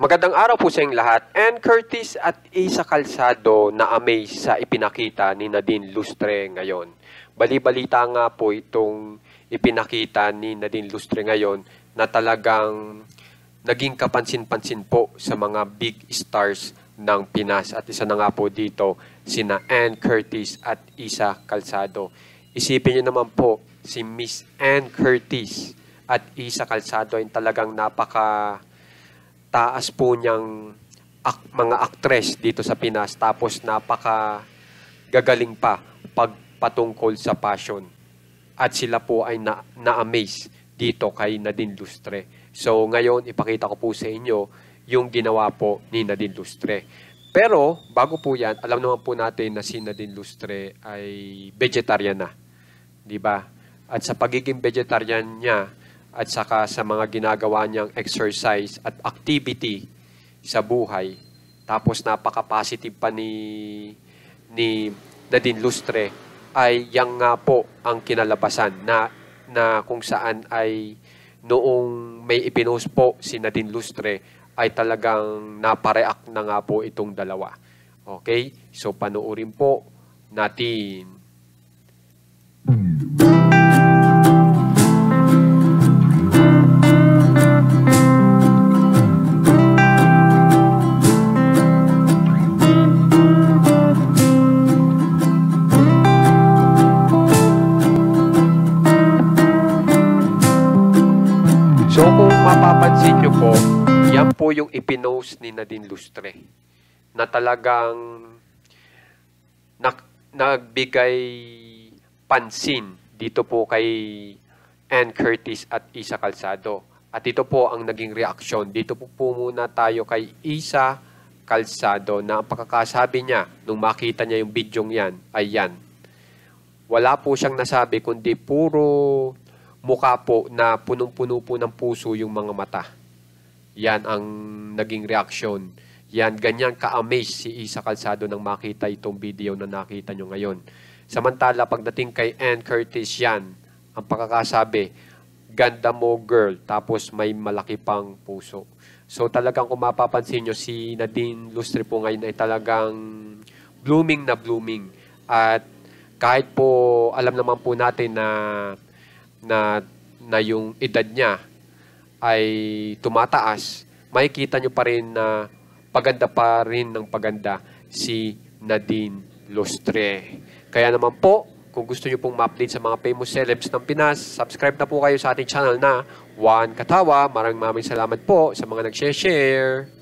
Magandang araw po sa inyong lahat. Ann Curtis at Isa Calzado na amaze sa ipinakita ni Nadine Lustre ngayon. Bali-balita nga po itong ipinakita ni Nadine Lustre ngayon na talagang naging kapansin-pansin po sa mga big stars ng Pinas. At isa na nga po dito, sina Ann Curtis at Isa Calzado. Isipin niyo naman po, si Miss Ann Curtis at Isa Calzado ay talagang taas po niyang mga actress dito sa Pinas, tapos napaka gagaling pa pagpatungkol sa passion. At sila po ay na-amaze dito kay Nadine Lustre. So ngayon ipakita ko po sa inyo yung ginawa po ni Nadine Lustre. Pero bago po yan, alam naman po natin na si Nadine Lustre ay vegetarian na. Di ba? At sa pagiging vegetarian niya, at saka sa mga ginagawa niyang exercise at activity sa buhay. Tapos napaka-positive pa ni Nadine Lustre ay yang nga po ang kinalabasan na kung saan ay noong may ipinost po si Nadine Lustre ay talagang napareact na nga po itong dalawa. Okay? So panoorin po natin. So kung mapapansin nyo po, yan po yung ipinost ni Nadine Lustre na talagang nagbigay pansin dito po kay Ann Curtis at Isa Calzado. At ito po ang naging reaksyon. Dito po muna tayo kay Isa Calzado na ang pagkakasabi niya nung makita niya yung bidyong yan ay yan. Wala po siyang nasabi kundi puro mukha po na punong-puno po ng puso yung mga mata. Yan ang naging reaksyon. Yan, ganyan ka-amaze si Isa Calzado nang makita itong video na nakita nyo ngayon. Samantala, pagdating kay Ann Curtis yan, ang pagkakasabi, ganda mo girl, tapos may malaki pang puso. So talagang kung mapapansin nyo, si Nadine Lustre po ngayon ay talagang blooming na blooming. At kahit po, alam naman po natin na yung edad niya ay tumataas, makikita nyo pa rin na paganda pa rin ng paganda si Nadine Lustre. Kaya naman po, kung gusto nyo pong ma-update sa mga famous celebs ng Pinas, subscribe na po kayo sa ating channel na Juan Katawa. Maraming salamat po sa mga nag-share.